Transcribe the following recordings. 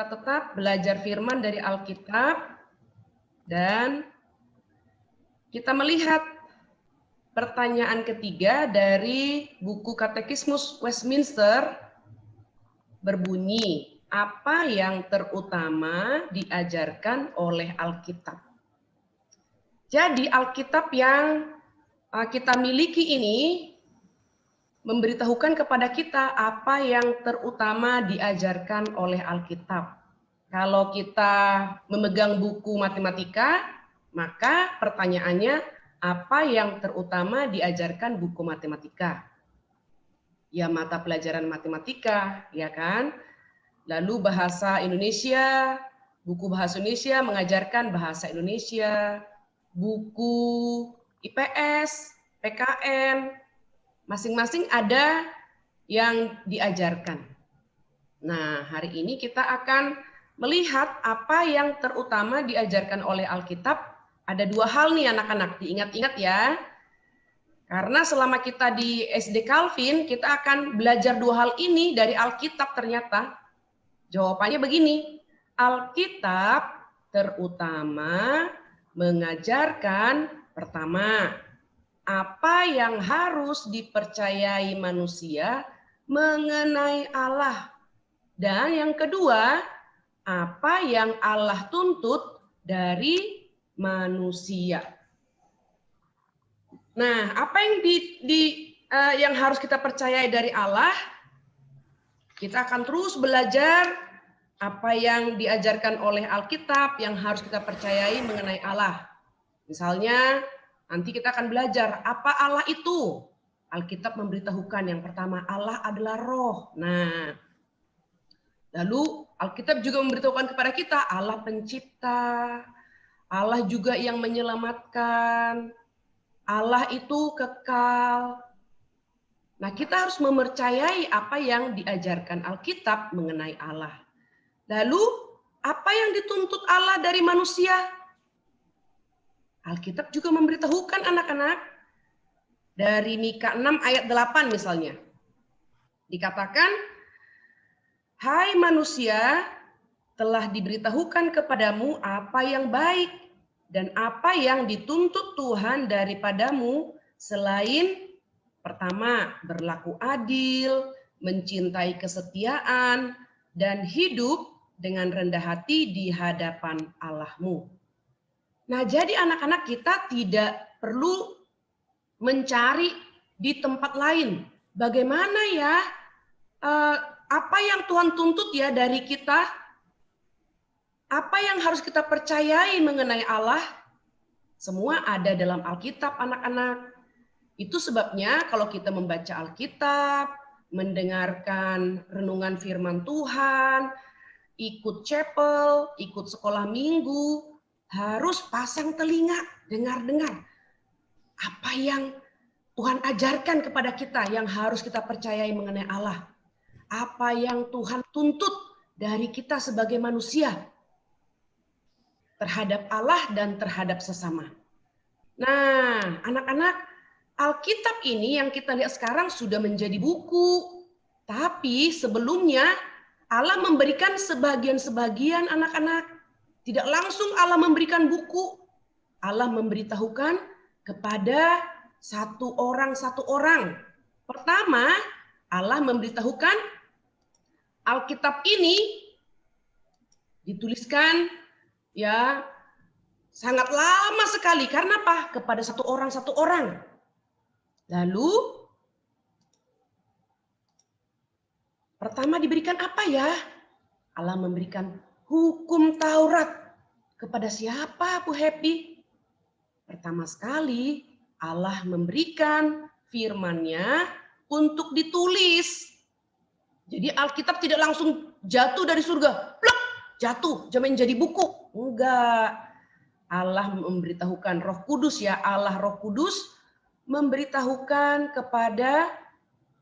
kita tetap belajar firman dari Alkitab dan kita melihat pertanyaan ketiga dari buku Katekismus Westminster berbunyi, apa yang terutama diajarkan oleh Alkitab? Jadi Alkitab yang kita miliki ini memberitahukan kepada kita apa yang terutama diajarkan oleh Alkitab. Kalau kita memegang buku matematika, maka pertanyaannya, apa yang terutama diajarkan buku matematika? Ya mata pelajaran matematika, ya kan? Lalu bahasa Indonesia, buku bahasa Indonesia mengajarkan bahasa Indonesia, buku IPS, PKN, masing-masing ada yang diajarkan. Nah, hari ini kita akan melihat apa yang terutama diajarkan oleh Alkitab. Ada dua hal nih anak-anak, diingat-ingat ya. Karena selama kita di SD Calvin, kita akan belajar dua hal ini dari Alkitab ternyata. Jawabannya begini, Alkitab terutama mengajarkan pertama, apa yang harus dipercayai manusia mengenai Allah. Dan yang kedua, apa yang Allah tuntut dari manusia. Nah, apa yang yang harus kita percayai dari Allah? Kita akan terus belajar apa yang diajarkan oleh Alkitab yang harus kita percayai mengenai Allah. Misalnya, nanti kita akan belajar apa Allah itu. Alkitab memberitahukan yang pertama, Allah adalah roh. Nah, lalu Alkitab juga memberitahukan kepada kita, Allah pencipta, Allah juga yang menyelamatkan, Allah itu kekal. Nah, kita harus mempercayai apa yang diajarkan Alkitab mengenai Allah. Lalu, apa yang dituntut Allah dari manusia? Alkitab juga memberitahukan anak-anak dari Mika 6 ayat 8 misalnya. Dikatakan, hai manusia, telah diberitahukan kepadamu apa yang baik dan apa yang dituntut Tuhan daripadamu selain pertama, berlaku adil, mencintai kesetiaan, dan hidup dengan rendah hati di hadapan Allahmu. Nah, jadi anak-anak kita tidak perlu mencari di tempat lain. Bagaimana ya, apa yang Tuhan tuntut ya dari kita? Apa yang harus kita percayai mengenai Allah? Semua ada dalam Alkitab, anak-anak. Itu sebabnya kalau kita membaca Alkitab, mendengarkan renungan firman Tuhan, ikut chapel, ikut sekolah minggu, harus pasang telinga, dengar-dengar. Apa yang Tuhan ajarkan kepada kita yang harus kita percayai mengenai Allah. Apa yang Tuhan tuntut dari kita sebagai manusia terhadap Allah dan terhadap sesama. Nah, anak-anak, Alkitab ini yang kita lihat sekarang sudah menjadi buku. Tapi sebelumnya Allah memberikan sebagian-sebagian anak-anak. Tidak langsung Allah memberikan buku. Allah memberitahukan kepada satu orang. Pertama, Allah memberitahukan Alkitab ini dituliskan ya sangat lama sekali. Karena apa? Kepada satu orang. Lalu pertama diberikan apa ya? Allah memberikan hukum Taurat. Kepada siapa, Bu Happy? Pertama sekali Allah memberikan firman-Nya untuk ditulis. Jadi Alkitab tidak langsung jatuh dari surga. Pluk, jatuh, jamin jadi buku. Enggak. Allah memberitahukan Roh Kudus ya, Allah Roh Kudus memberitahukan kepada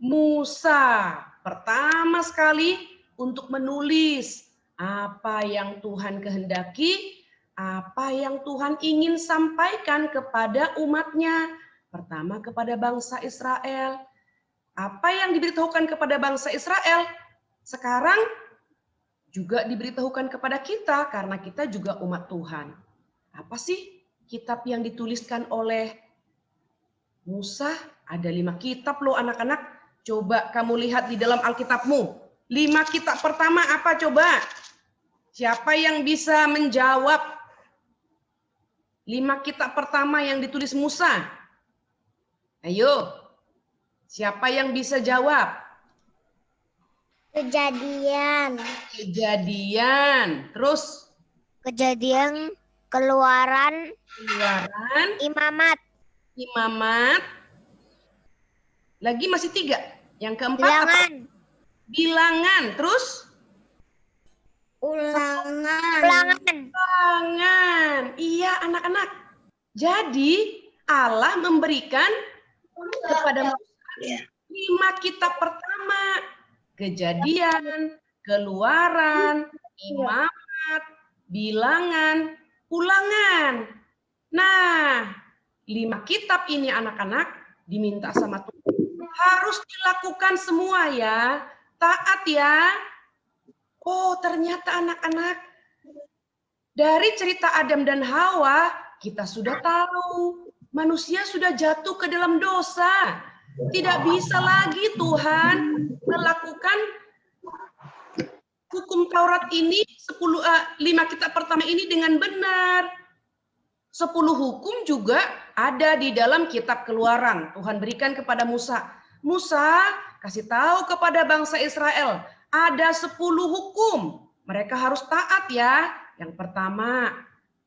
Musa pertama sekali untuk menulis apa yang Tuhan kehendaki, apa yang Tuhan ingin sampaikan kepada umatnya. Pertama kepada bangsa Israel. Apa yang diberitahukan kepada bangsa Israel? Sekarang juga diberitahukan kepada kita karena kita juga umat Tuhan. Apa sih kitab yang dituliskan oleh Musa? Ada 5 kitab loh anak-anak. Coba kamu lihat di dalam Alkitabmu. 5 kitab pertama apa coba? Siapa yang bisa menjawab? 5 kitab pertama yang ditulis Musa. Ayo. Siapa yang bisa jawab? Kejadian. Kejadian. Terus? Kejadian, Keluaran. Keluaran. Imamat. Imamat. Lagi masih 3. Yang keempat Bilangan. apa? Bilangan. Terus? Ulangan. Ulangan. Iya anak-anak. Jadi Allah memberikan kepada Musa 5 kitab pertama. Kejadian, Keluaran, Imamat, Bilangan, Ulangan. Nah, 5 kitab ini anak-anak diminta sama Tuhan. Harus dilakukan semua ya. Taat ya. Oh, ternyata anak-anak dari cerita Adam dan Hawa kita sudah tahu manusia sudah jatuh ke dalam dosa. Tidak bisa lagi Tuhan melakukan hukum Taurat ini 5 kitab pertama ini dengan benar. 10 hukum juga ada di dalam kitab Keluaran. Tuhan berikan kepada Musa. Musa, kasih tahu kepada bangsa Israel, ada 10 hukum. Mereka harus taat ya. Yang pertama,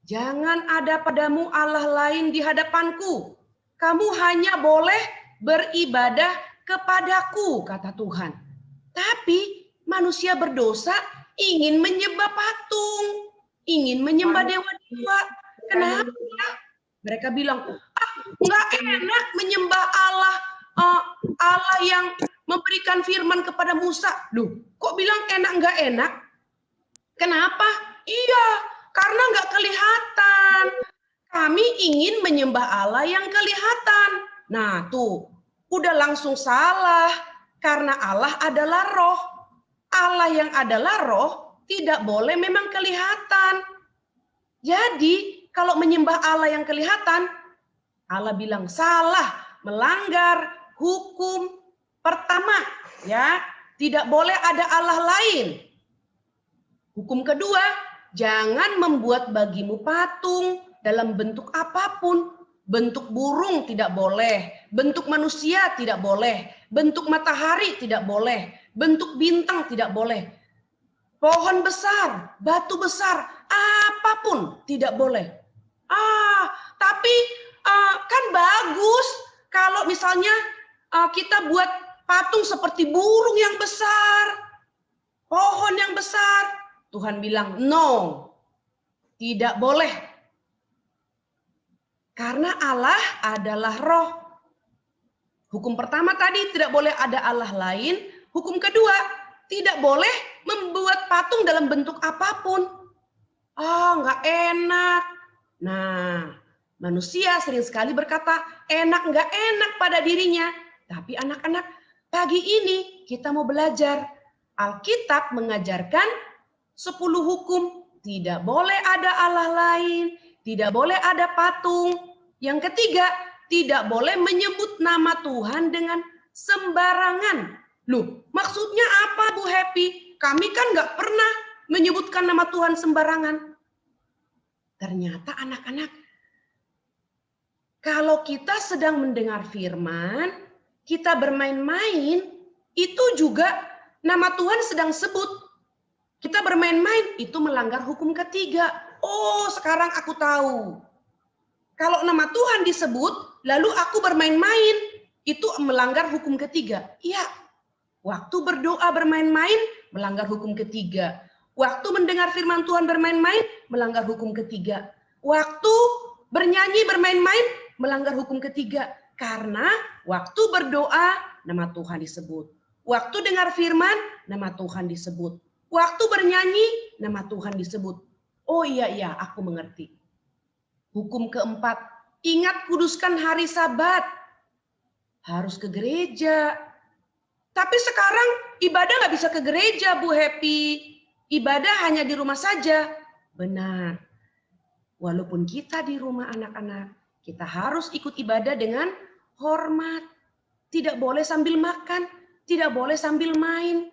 jangan ada padamu Allah lain di hadapanku. Kamu hanya boleh beribadah kepadaku, kata Tuhan. Tapi manusia berdosa ingin menyembah patung, ingin menyembah dewa-dewa. Kenapa? Mereka bilang, nggak enak menyembah Allah yang memberikan firman kepada Musa. Loh, kok bilang enak nggak enak? Kenapa? Iya, karena nggak kelihatan. Kami ingin menyembah Allah yang kelihatan. Nah, tuh, udah langsung salah. Karena Allah adalah roh. Allah yang adalah roh tidak boleh memang kelihatan. Jadi, kalau menyembah Allah yang kelihatan, Allah bilang salah, melanggar hukum pertama, ya. Tidak boleh ada Allah lain. Hukum kedua, jangan membuat bagimu patung dalam bentuk apapun. Bentuk burung tidak boleh, bentuk manusia tidak boleh, bentuk matahari tidak boleh, bentuk bintang tidak boleh. Pohon besar, batu besar, apapun tidak boleh. Tapi kan bagus kalau misalnya kita buat patung seperti burung yang besar, pohon yang besar. Tuhan bilang, no, tidak boleh. Karena Allah adalah roh. Hukum pertama tadi tidak boleh ada Allah lain. Hukum kedua, tidak boleh membuat patung dalam bentuk apapun. Nggak enak. Nah, manusia sering sekali berkata, enak nggak enak pada dirinya. Tapi anak-anak, pagi ini kita mau belajar. Alkitab mengajarkan 10 hukum. Tidak boleh ada Allah lain. Tidak boleh ada patung. Yang ketiga, tidak boleh menyebut nama Tuhan dengan sembarangan. Loh, maksudnya apa Bu Happy? Kami kan nggak pernah menyebutkan nama Tuhan sembarangan. Ternyata anak-anak, kalau kita sedang mendengar firman, kita bermain-main, itu juga nama Tuhan sedang sebut. Kita bermain-main, itu melanggar hukum ketiga. Oh, sekarang aku tahu. Kalau nama Tuhan disebut, lalu aku bermain-main, itu melanggar hukum ketiga. Iya, waktu berdoa bermain-main, melanggar hukum ketiga. Waktu mendengar firman Tuhan bermain-main, melanggar hukum ketiga. Waktu bernyanyi bermain-main, melanggar hukum ketiga. Karena waktu berdoa, nama Tuhan disebut. Waktu dengar firman, nama Tuhan disebut. Waktu bernyanyi, nama Tuhan disebut. Oh iya, aku mengerti. Hukum keempat, ingat kuduskan hari Sabat. Harus ke gereja. Tapi sekarang ibadah nggak bisa ke gereja, Bu Happy. ibadah hanya di rumah saja. Benar. Walaupun kita di rumah anak-anak, kita harus ikut ibadah dengan hormat. Tidak boleh sambil makan, tidak boleh sambil main.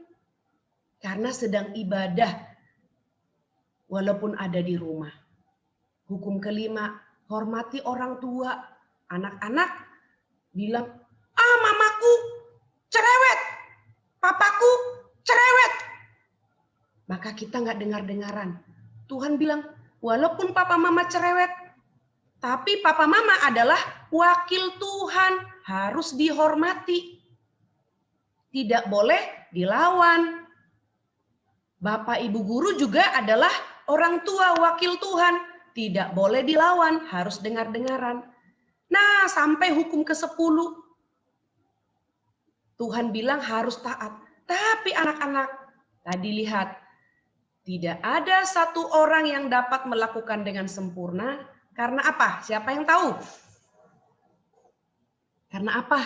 Karena sedang ibadah, walaupun ada di rumah. Hukum kelima, hormati orang tua. Anak-anak bilang, mamaku cerewet, papaku cerewet. Maka kita nggak dengar-dengaran. Tuhan bilang, walaupun papa mama cerewet, tapi papa mama adalah wakil Tuhan, harus dihormati. Tidak boleh dilawan. Bapak ibu guru juga adalah orang tua wakil Tuhan. Tidak boleh dilawan, harus dengar-dengaran. Nah, sampai hukum ke-10. Tuhan bilang harus taat. Tapi anak-anak, tadi lihat, tidak ada satu orang yang dapat melakukan dengan sempurna. Karena apa? Siapa yang tahu? Karena apa?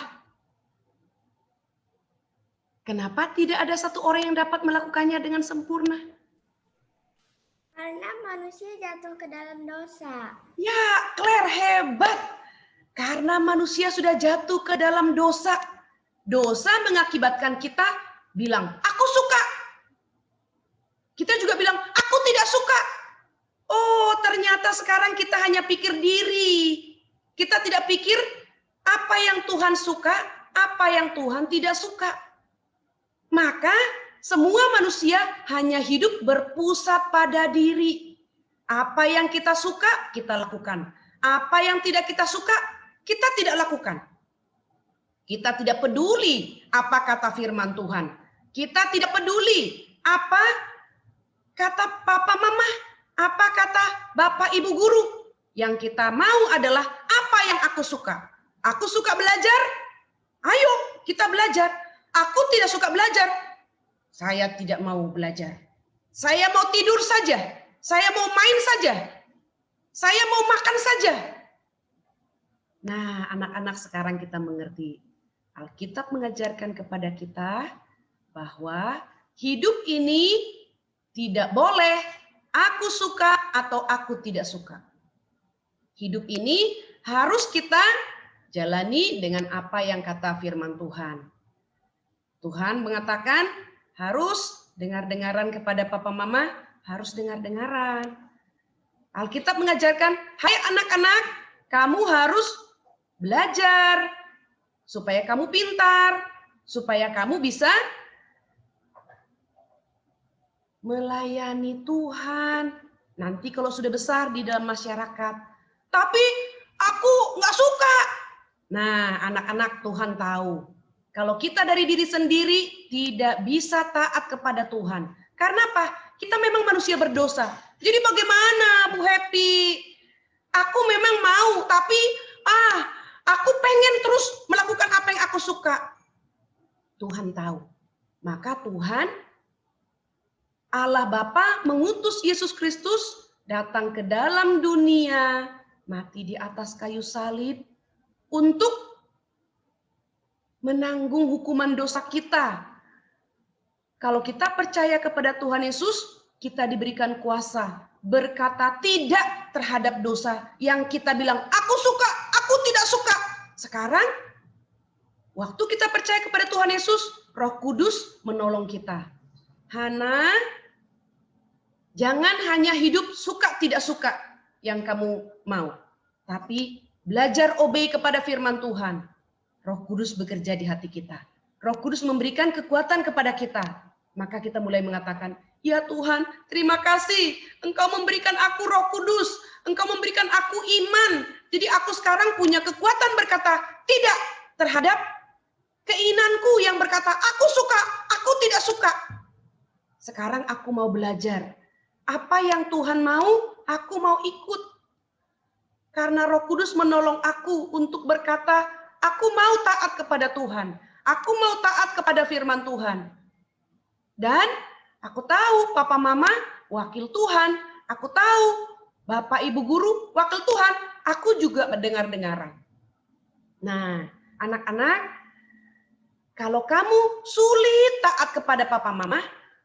Kenapa tidak ada satu orang yang dapat melakukannya dengan sempurna? Karena manusia jatuh ke dalam dosa. Ya, Claire hebat. Karena manusia sudah jatuh ke dalam dosa. Dosa mengakibatkan kita bilang, aku suka. Kita juga bilang, aku tidak suka. Oh, ternyata sekarang kita hanya pikir diri. Kita tidak pikir apa yang Tuhan suka, apa yang Tuhan tidak suka. Maka semua manusia hanya hidup berpusat pada diri. Apa yang kita suka, kita lakukan. Apa yang tidak kita suka, kita tidak lakukan. Kita tidak peduli apa kata firman Tuhan. Kita tidak peduli apa kata papa mama, apa kata bapak ibu guru. Yang kita mau adalah apa yang aku suka. Aku suka belajar, ayo kita belajar. Aku tidak suka belajar, saya tidak mau belajar. Saya mau tidur saja, saya mau main saja, saya mau makan saja. Nah, anak-anak sekarang kita mengerti. Alkitab mengajarkan kepada kita bahwa hidup ini tidak boleh aku suka atau aku tidak suka. Hidup ini harus kita jalani dengan apa yang kata firman Tuhan. Tuhan mengatakan harus dengar-dengaran kepada papa mama, harus dengar-dengaran. Alkitab mengajarkan, hai anak-anak, kamu harus belajar supaya kamu pintar, supaya kamu bisa melayani Tuhan. Nanti kalau sudah besar di dalam masyarakat. Tapi aku nggak suka. Nah, anak-anak Tuhan tahu. Kalau kita dari diri sendiri tidak bisa taat kepada Tuhan. Karena apa? Kita memang manusia berdosa. Jadi bagaimana Bu Happy? Aku memang mau, tapi aku pengen terus melakukan apa yang aku suka. Tuhan tahu. Maka Tuhan, Allah Bapa mengutus Yesus Kristus datang ke dalam dunia, mati di atas kayu salib untuk menanggung hukuman dosa kita. Kalau kita percaya kepada Tuhan Yesus, kita diberikan kuasa berkata tidak terhadap dosa yang kita bilang, aku suka, aku tidak suka. Sekarang, waktu kita percaya kepada Tuhan Yesus, Roh Kudus menolong kita. Hana, jangan hanya hidup suka tidak suka yang kamu mau, tapi belajar obey kepada firman Tuhan. Roh Kudus bekerja di hati kita. Roh Kudus memberikan kekuatan kepada kita. Maka kita mulai mengatakan, ya Tuhan, terima kasih. Engkau memberikan aku Roh Kudus. Engkau memberikan aku iman. Jadi aku sekarang punya kekuatan berkata tidak terhadap keinginanku yang berkata, aku suka, aku tidak suka. Sekarang aku mau belajar. Apa yang Tuhan mau, aku mau ikut. Karena Roh Kudus menolong aku untuk berkata, aku mau taat kepada Tuhan. Aku mau taat kepada firman Tuhan. Dan aku tahu papa mama wakil Tuhan. Aku tahu bapak ibu guru wakil Tuhan. Aku juga mendengar-dengaran. Nah, anak-anak, kalau kamu sulit taat kepada papa mama,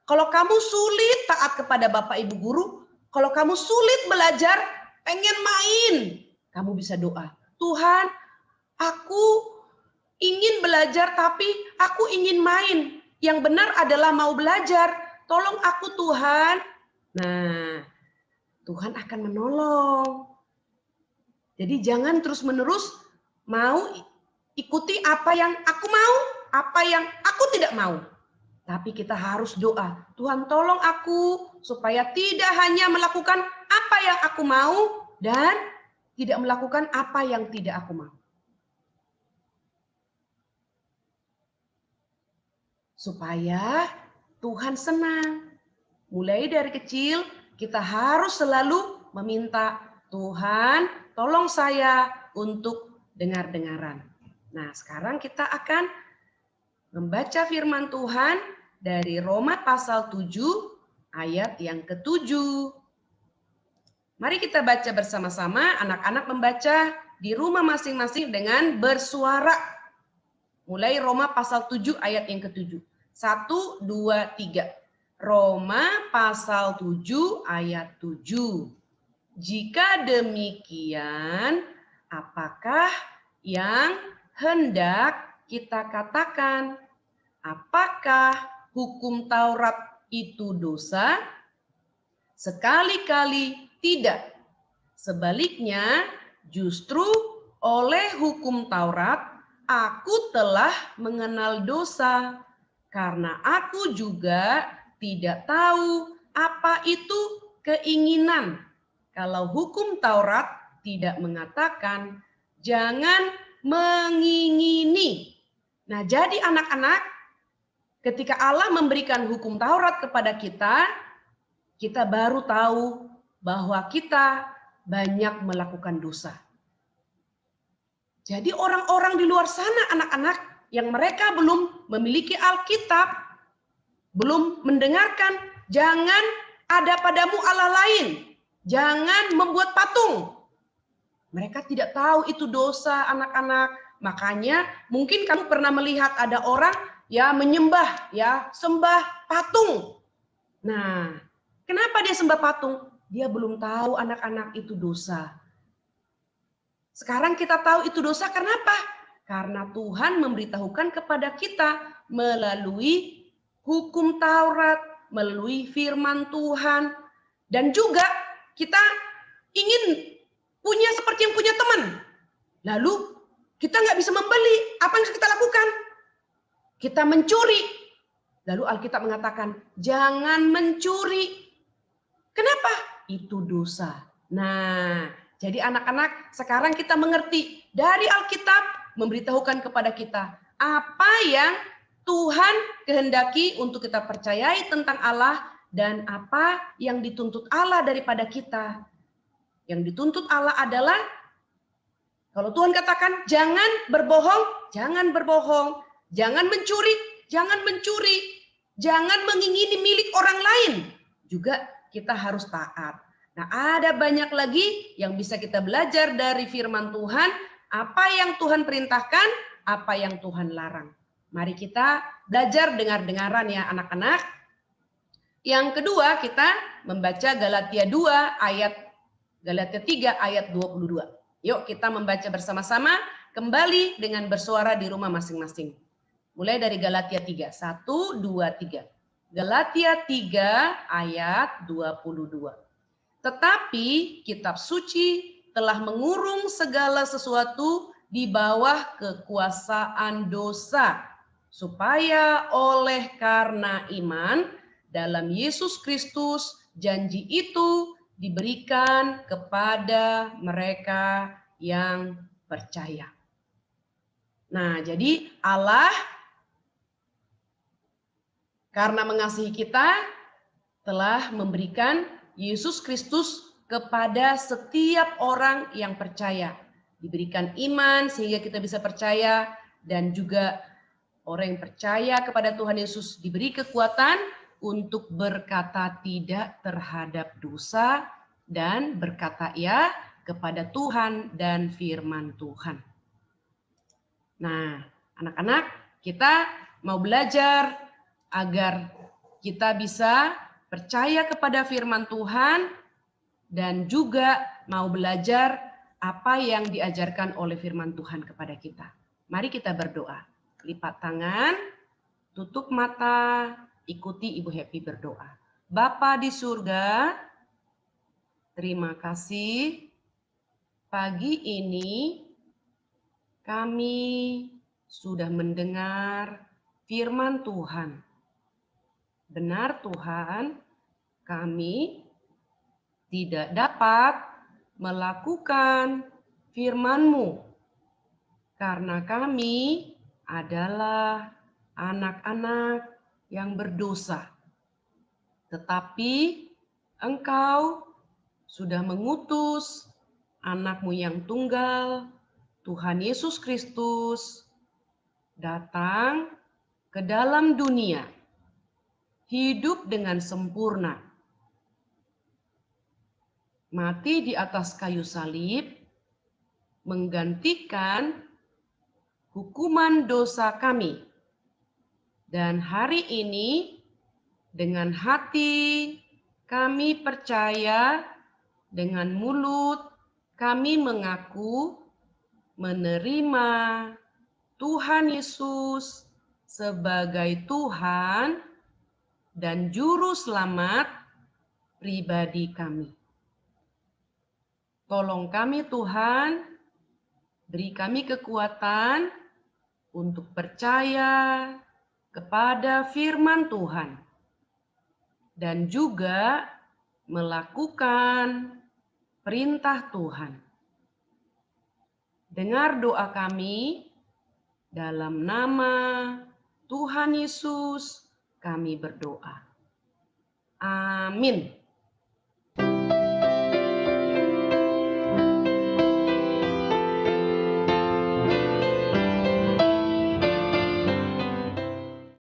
Kalau kamu sulit taat kepada Bapak Ibu guru, kalau kamu sulit belajar, pengen main, kamu bisa doa. Tuhan, aku ingin belajar tapi aku ingin main. Yang benar adalah mau belajar. Tolong aku Tuhan. Nah, Tuhan akan menolong. Jadi jangan terus-menerus mau ikuti apa yang aku mau, apa yang aku tidak mau. Tapi kita harus doa, Tuhan tolong aku supaya tidak hanya melakukan apa yang aku mau dan tidak melakukan apa yang tidak aku mau. Supaya Tuhan senang. Mulai dari kecil kita harus selalu meminta, Tuhan tolong saya untuk dengar-dengaran. Nah sekarang kita akan membaca firman Tuhan dari Roma pasal 7 ayat yang ke-7. Mari kita baca bersama-sama, anak-anak membaca di rumah masing-masing dengan bersuara. Mulai Roma pasal 7 ayat yang ke-7. 1, 2, 3. Roma pasal 7 ayat 7. Jika demikian, apakah yang hendak kita katakan? Apakah hukum Taurat itu dosa? Sekali-kali tidak. Sebaliknya, justru oleh hukum Taurat, aku telah mengenal dosa, karena aku juga tidak tahu apa itu keinginan. Kalau hukum Taurat tidak mengatakan, jangan mengingini. Nah, jadi anak-anak, ketika Allah memberikan hukum Taurat kepada kita, kita baru tahu bahwa kita banyak melakukan dosa. Jadi orang-orang di luar sana anak-anak yang mereka belum memiliki Alkitab, belum mendengarkan, jangan ada padamu Allah lain, jangan membuat patung. Mereka tidak tahu itu dosa anak-anak. Makanya mungkin kamu pernah melihat ada orang ya menyembah, ya sembah patung. Nah, kenapa dia sembah patung? Dia belum tahu anak-anak itu dosa. Sekarang kita tahu itu dosa kenapa? Karena Tuhan memberitahukan kepada kita melalui hukum Taurat, melalui firman Tuhan. Dan juga kita ingin punya seperti yang punya teman. Lalu kita nggak bisa membeli, apa yang harus kita lakukan? Kita mencuri. Lalu Alkitab mengatakan, jangan mencuri. Kenapa? Itu dosa. Nah, jadi anak-anak sekarang kita mengerti dari Alkitab memberitahukan kepada kita apa yang Tuhan kehendaki untuk kita percayai tentang Allah dan apa yang dituntut Allah daripada kita. Yang dituntut Allah adalah kalau Tuhan katakan jangan berbohong, jangan berbohong, jangan mencuri, jangan mencuri, jangan mengingini milik orang lain. Juga kita harus taat. Nah, ada banyak lagi yang bisa kita belajar dari firman Tuhan, apa yang Tuhan perintahkan, apa yang Tuhan larang. Mari kita belajar dengar-dengaran ya anak-anak. Yang kedua, kita membaca Galatia 3 ayat 22. Yuk kita membaca bersama-sama, kembali dengan bersuara di rumah masing-masing. Mulai dari Galatia 3, 1, 2, 3. Galatia 3 ayat 22. Tetapi kitab suci telah mengurung segala sesuatu di bawah kekuasaan dosa, supaya oleh karena iman dalam Yesus Kristus janji itu diberikan kepada mereka yang percaya. Nah, jadi Allah karena mengasihi kita telah memberikan Yesus Kristus kepada setiap orang yang percaya. Diberikan iman sehingga kita bisa percaya, dan juga orang yang percaya kepada Tuhan Yesus diberi kekuatan untuk berkata tidak terhadap dosa dan berkata ya kepada Tuhan dan firman Tuhan. Nah, anak-anak, kita mau belajar agar kita bisa percaya kepada firman Tuhan dan juga mau belajar apa yang diajarkan oleh firman Tuhan kepada kita. Mari kita berdoa. Lipat tangan, tutup mata, ikuti Ibu Happy berdoa. Bapa di surga, terima kasih pagi ini kami sudah mendengar firman Tuhan. Benar Tuhan, kami tidak dapat melakukan firman-Mu karena kami adalah anak-anak yang berdosa. Tetapi Engkau sudah mengutus anak-Mu yang tunggal, Tuhan Yesus Kristus, datang ke dalam dunia, hidup dengan sempurna, mati di atas kayu salib, menggantikan hukuman dosa kami. Dan hari ini, dengan hati kami percaya, dengan mulut kami mengaku menerima Tuhan Yesus sebagai Tuhan dan Juru Selamat pribadi kami. Tolong kami Tuhan, beri kami kekuatan untuk percaya kepada firman Tuhan dan juga melakukan perintah Tuhan. Dengar doa kami dalam nama Tuhan Yesus kami berdoa. Amin.